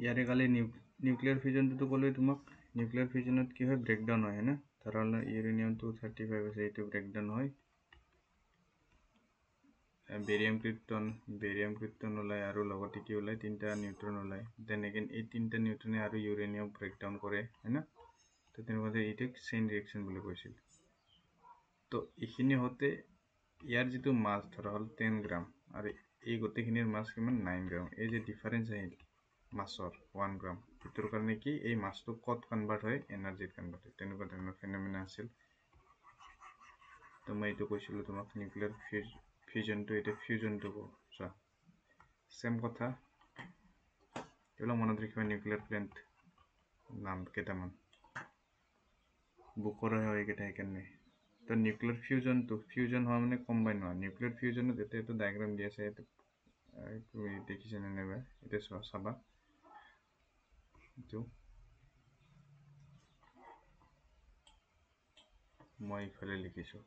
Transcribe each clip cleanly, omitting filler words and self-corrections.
ইয়াৰে কালি নিউক্লিয়াৰ ফিউজনটো ক'লে তোমাক নিউক্লিয়াৰ ফিউজনত কি হয় ব্ৰেকডাউন হয় না ধৰা হ'ল ইউৰেনিয়াম 235 আছে এইটো ব্ৰেকডাউন হয় বেৰিয়াম ক্ৰিপ্টন ওলাই আৰু লগতে কি ওলাই তিনটা নিউট্ৰন ওলাই দেন এগেইন এই তিনটা নিউট্ৰনে আৰু ইউৰেনিয়াম ব্ৰেকডাউন কৰে হয় না তো তেনেকুৱাতে এইটোক চেইন ৰিয়েকশ্যন বুলি কৈছিল তো এইখিনি হতে ইয়াৰ যিটো মাছ ধৰা হ'ল 10 গ্ৰাম আৰু এই গোটেইখিনিৰ মাছ কিমান 9 গ্ৰাম এই যে ডিফাৰেন্স আহিল মাছৰ 1 গ্ৰাম এটোৰ কাৰণে কি এই মাছটো কত কনভাৰ্ট হয় এনাৰ্জিত কনভাৰ্ট হয় তেনেকুৱা ধৰণৰ ফেনোমেনা আছিল তো মই এইটো কৈছিলো তোমাক নিউক্লিয়াৰ ফিউজনটো এটা ফিউজনটো চোৱা সেম কথা এগুলো মনত ৰাখবা নিউক্লিয়াৰ প্ল্যান্ট নাম কেইটামান বুকৰ হয় এইকেইটা সেইকাৰণে তো নিউক্লিয়াৰ ফিউজন হোৱা মানে কম্বাইন হোৱা নিউক্লিয়াৰ ফিউজনত এটা ডায়াগ্ৰাম দি আছে তুমি দেখিছা নে নাইবা এটা চাবা এইটো মই ইফালে লিখিছো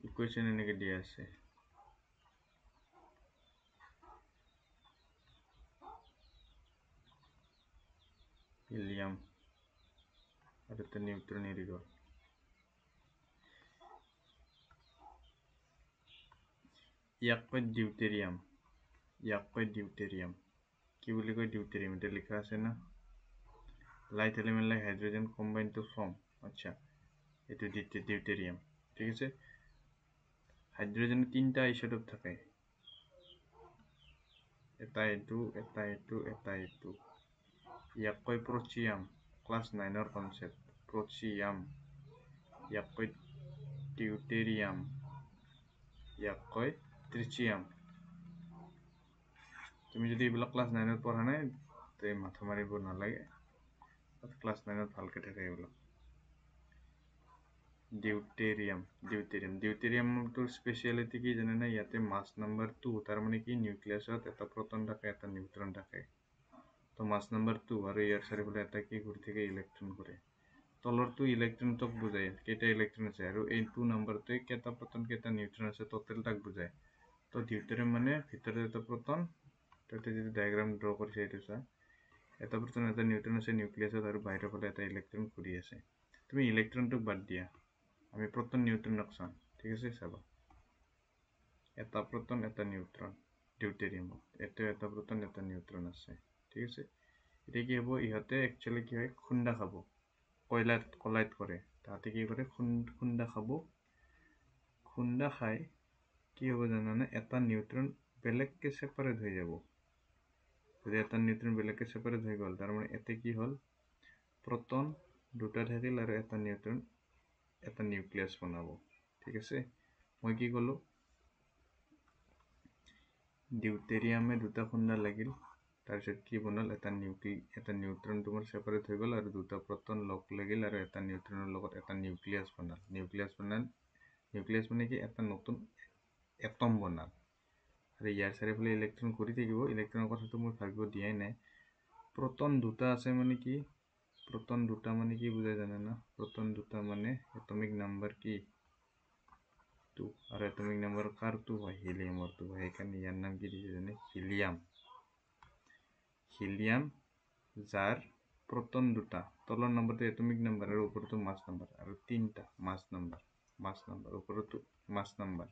ইকুয়েশন এনেকে দিয়া আছে হিলিয়াম আর একটা নিউট্রন এরি গল ইয়াক কয় ডিউটেরিয়াম কি বলি কয় ডিউটেরিয়াম এটা লেখা আছে না light element like hydrogen combine to form আচ্ছা এটা ডিউটেরিয়াম ঠিক আছে হাইড্রোজেনের তিনটা আইসোটোপ থাকে এটা এইটো ইয়াক কয় প্রোচিয়াম ক্লাস 9 এর কনসেপ্ট প্রোচিয়াম ইয়াক কয় ডিউটেরিয়াম ইয়াক কয় ট্রিচিয়াম তুমি যদি এইবিলাক ক্লাস 9 এর পঢ়া নাই তে মাথা মাৰিব নালাগে ক্লাস 9 এৰ ভালকে থাকে এইবিলাক ডিউটেৰিয়ামটোৰ স্পেশালিটি কি জানে না ইয়াতে মাস নাম্বাৰ 2 তাৰ মানে কি নিউক্লিয়াছত এটা প্ৰটন থাকে এটা নিউট্ৰন থাকে তো মাস নাম্বাৰ 2 আৰু ইয়াৰ চাৰিফালে এটা কি ঘূৰি থাকে ইলেক্ট্ৰন কৰে তলৰটো ইলেক্ট্ৰনটোক বুজায় কেইটা ইলেক্ট্ৰন আছে আৰু এই 2 নাম্বাৰটোৱে কেইটা প্ৰটন কেইটা নিউট্ৰন আছে টোটাল তাক বুজায় তো ডিউটেৰিয়াম মানে ভিতৰত এটা প্ৰটন তাতে যদি ডায়াগ্ৰাম ড্ৰ কৰিছে এইটো চা এটা প্ৰটন এটা নিউট্ৰন আছে নিউক্লিয়াছত আৰু বাহিৰৰ ফালে এটা ইলেক্ট্ৰন ঘূৰি আছে তুমি ইলেক্ট্ৰনটোক বাদ দিয়া আমি প্রোটন নিউট্রন চাম ঠিক আছে চাবা এটা প্রোটন এটা নিউট্রন ডিউটেরিয়াম এটা প্রোটন এটা নিউট্রন আছে ঠিক আছে এটা কি হবো ইহতে একচুয়ালি কি হয় খুন্দা খাব কলাইট করে তাতে কি করে খুন্দা খাবো খুন্দা খাই কি হবো জানানে এটা নিউট্রন বেলেগকে সেপারেট হয়ে যাব যদি এটা নিউট্রন বেলেগকে সেপারেট হয়ে গেল তার মানে এতে কি হল প্রোটন দুটা থাকিল আর এটা নিউট্রন এটা নিউক্লিয়াস বনাব ঠিক আছে মই কি কলো ডিউটেরিয়ামে দুটা খুন্দা লাগিল তাৰপিছত কি বনাল এটা নিউট্ৰন তোমাৰ সেপাৰেট হৈ গল আৰু দুটা প্ৰটন লগ লাগিল আৰু এটা নিউট্ৰনৰ লগত এটা নিউক্লিয়াস মানে কি এটা নতুন এটম বনাল আৰু ইয়াৰ চাৰিফালে ইলেক্ট্ৰন ঘূৰি থাকিব ইলেক্ট্ৰনৰ কথাটো মই ভাবিব দিয়াই নাই প্ৰটন দুটা আছে মানে কি প্রোটন দুটা মানে কি বুঝায় জানে না প্রোটন দুটা মানে এটমিক নাম্বার কি 2 আর এটমিক নাম্বার কার 2 হয় হিলিয়ামর 2 হয় এখানে ইয়ার নাম কি দিয়েছে জানে হিলিয়াম যার প্রোটন দুটা তলৰ নম্বৰটো এটমিক নাম্বার আর উপরতো মাস নাম্বার আর তিনটা মাস নাম্বার উপরতো মাস নাম্বার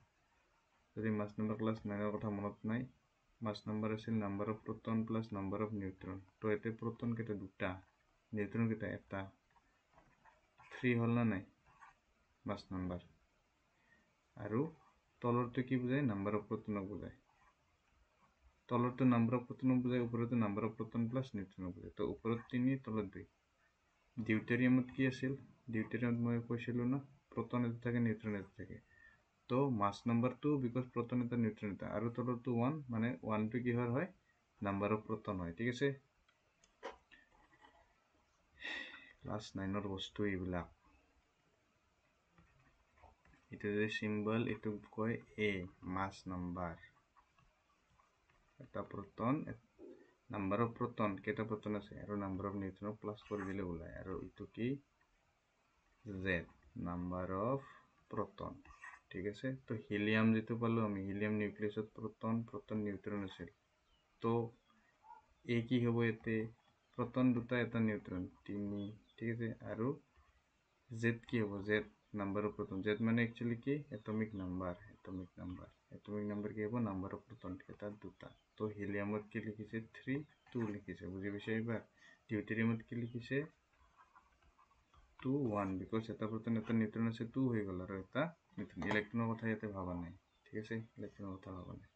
যদি মাস নাম্বার ক্লাস 9 এর কথা মনত নাই মাস নাম্বার আছিল number of proton plus number of neutron তো এতে প্রোটন কেটা দুটা নিউট্রন কেটা এটা 3 হল না নাই মাস নাম্বার আৰু তলৰটো কি বুজায় নাম্বাৰ অফ প্ৰোটনক বুজায় তলৰটো নাম্বাৰ অফ প্ৰোটনক বুজায় উপৰটো নাম্বাৰ অফ প্ৰোটন প্লাস নিউট্ৰনক বুজায় তো উপৰত 3 তলত 2 ডিউটেরিয়ামত কি আছিল ডিউটেরিয়ামত মই কৈছিলো না প্রোটন এটা থাকে নিউট্রন এটা থাকে তো মাস নাম্বার 2 বিকজ প্রোটন এটা নিউট্রন এটা আৰু তলৰটো 1 মানে 1 টো কি হয় নাম্বার অফ প্রোটন হয় ঠিক আছে ক্লাস 9 এর বস্তু এইবিলাক এটা যে সিম্বল এটো কয় এ মাস নাম্বার এটা প্রোটন নাম্বার অফ প্রোটন কেটা প্রোটন আছে আৰু নাম্বাৰ অফ নিউট্ৰন প্লাস কৰি দিলে ওলায় আৰু এটো কি জেড নাম্বাৰ অফ প্ৰোটন ঠিক আছে তো হিলিয়াম যেটো পালো আমি হিলিয়াম নিউক্লিয়াছত প্ৰটন নিউট্ৰন আছিল তো এ কি হ'ব এতে প্ৰটন দুটা এটা নিউট্ৰন 3 ঠিক আছে আৰু জেড কি হ'ব Z number of proton Z মানে একচুয়ালি কি এটমিক নাম্বাৰ কি হ'ব নাম্বাৰ অফ প্ৰটন এটা দুটা তো হিলিয়ামত কি লিখিছে 3 2 লিখিছে বুজি পাইছে এবাৰ ডিউটেৰিয়ামত কি লিখিছে 2 1 বিকজ এটা প্ৰটন এটা নিউট্ৰন আছে 2 হৈ গ'ল আৰু এটা নিউট্ৰন ইলেক্ট্ৰনৰ কথা ইয়াতে ভাবা নাই ঠিক আছে ইলেক্ট্ৰনৰ কথা ভাবা নাই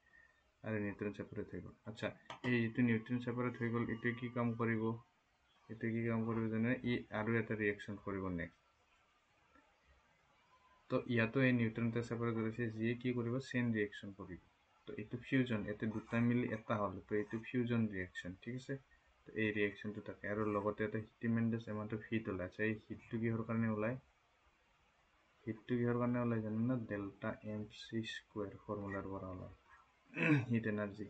আৰু নিউট্ৰন সেপাৰেট হৈ গ'ল আচ্ছা এই যেটো নিউট্ৰন সেপাৰেট হৈ গ'ল এটো কি কাম কৰিব জানে ই আৰু এটা ৰিঅ্যাকশন কৰিব নেক্সট তো ইয়াতো এই নিউট্ৰনটা সেপাৰেট কৰিছে যি কি কৰিব চেইন ৰিঅ্যাকশন কৰিব তো এটো ফিউজন এতে দুটা মিলি এটা হ'ল তো এটো ফিউজন ৰিঅ্যাকশন ঠিক আছে তো এই ৰিঅ্যাকশনটো থাকে আৰু লগতে এটা ট্ৰিমেন্ডাস এমাউন্ট অফ হিট ওলাই আছে এই হিটটো কিহৰ কাৰণে ওলাই জানো না ডেল্টা mc স্কয়াৰ ফৰ্মুলাৰ পৰা ওলাই হিট এনাৰ্জি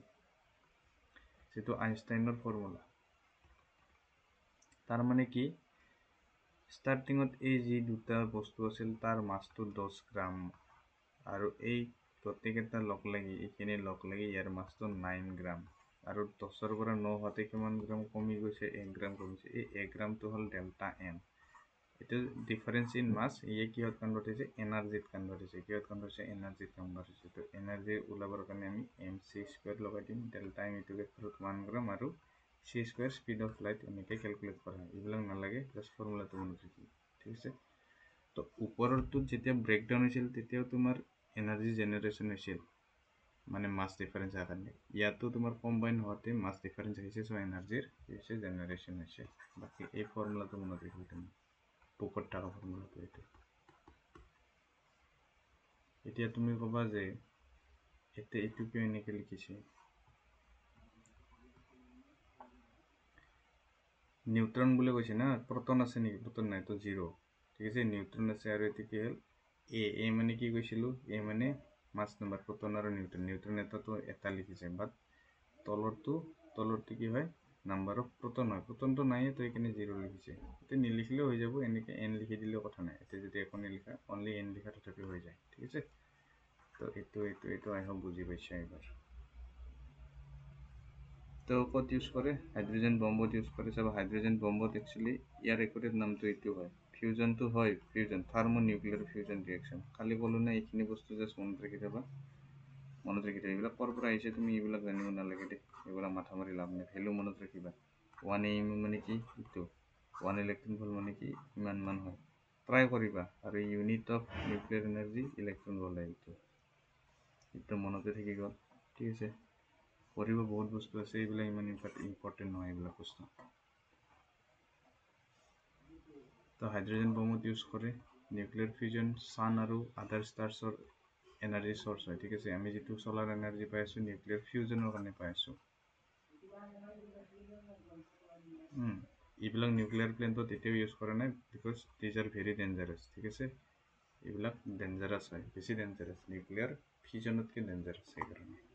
যেটো আইনষ্টাইনৰ ফৰ্মুলা তাৰ মানে কি স্টাৰ্টিংত এই যি দুটা বস্তু আছিল তাৰ মাছটো 10 গ্ৰাম আৰু এই গোটেইকেইটা লগ লাগি ইয়াৰ মাছটো 9 গ্ৰাম আৰু 10ৰ পৰা 9 হতে কিমান গ্ৰাম কমি গৈছে 1 গ্ৰাম কমিছে এই 1 গ্ৰামটো হ'ল ডেল্টা এম এটা ডিফারেন্স ইন মাস ইয়ে কিহত কনভার্ট হৈছে এনার্জিত কনভার্ট হৈছে তো এনার্জি ওলাবৰ কাৰণে আমি mc স্কয়াৰ লগাই দিম ডেল্টা এম ইটোকে 1 গ্ৰাম আৰু c square speed of light এনেকে ক্যালকুলেট কৰা হয় এইবিলাক নালাগে জাস্ট ফৰ্মুলাটো মনত ৰাখিব ঠিক আছে তো ওপৰৰটো যেতিয়া ব্ৰেকডাউন হৈছিল তেতিয়াও তোমাৰ এনাৰ্জি জেনাৰেশন হৈছিল মানে মাস ডিফাৰেন্স কাৰণে ইয়াতো তোমাৰ কম্বাইন হোৱাতে মাস ডিফাৰেন্স হৈছে সো এনাৰ্জিৰ হৈছে জেনাৰেশন হৈছে বাকি এই ফৰ্মুলাটো মনত ৰাখিব তুমি পোকত টাকা ফৰ্মুলাটো এতিয়া তুমি কবা যে এতে এটো কিয় এনেকে লিখিছে নিউট্ৰন বুলি কৈছে না প্ৰটন আছে নেকি প্ৰটন নাই তো 0 ঠিক আছে নিউট্ৰন আছে আৰু এটো কি হল এ মানে কি কৈছিলো এ মানে মাস নাম্বাৰ প্ৰটন আৰু নিউট্ৰন এটাটো এটা লিখিছে বাট তলৰটো কি হয় নাম্বাৰ অফ প্ৰটন হয় প্ৰটনটো নাই তো এখানে 0 লিখিছে এতে নিলিখিলেও হৈ যাব এনেকে n লিখি দিলেও কথা নাই এতে যদি একো নিলিখা অনলি n লিখা তথাপি হৈ যায় ঠিক আছে তো এটো আই হোপ বুজি পাইছা এবাৰ তো কত ইউজ করে হাইড্রোজেন বম্বত ইউজ করে সব হাইড্রোজেন বম্বত एक्चुअली ইয়ার রেকর্ডেড নামটো এটো হয় ফিউজন থার্মোনিউক্লিয়ার ফিউজন রিঅ্যাকশন খালি বলো না এইখিনি বস্তু জাস্ট মনত ৰাখি থবা এইবিলাক কৰ পৰা আহিছে তুমি এইবিলাক জানিব নালাগে দে এইবিলাক মাথা মাৰি লাভ নাই ভ্যালু মনত ৰাখিবা 1 am মানে কি ইটো 1 ইলেক্ট্ৰন ভোল্ট মানে কি ইমান মান হয় ট্ৰাই কৰিবা আৰু unit of nuclear energy electron volt এইটো মনতে থাকি গ'ল ঠিক আছে পঢ়িব বহুত বস্তু আছে এইবিলাক ইমান ইম্পৰ্টেন্ট নহয় এইবিলাক বস্তু তো হাইড্ৰোজেন বম্বত ইউজ কৰে নিউক্লিয়াৰ ফিউজন সান আৰু আদাৰ ষ্টাৰ্ছৰ এনাৰ্জি সোৰ্স হয় ঠিক আছে আমি যেটো সোলাৰ এনাৰ্জি পাই আছো নিউক্লিয়াৰ ফিউজনৰ কাৰণে পাই আছো এইবিলাক নিউক্লিয়াৰ প্লেন্টত এতিয়াও ইউজ কৰা নাই because these are very dangerous ঠিক আছে এইবিলাক ডেঞ্জাৰাছ হয় বেছি ডেঞ্জাৰাছ নিউক্লিয়াৰ ফিউজনতকৈ ডেঞ্জাৰাছ সেইকাৰণে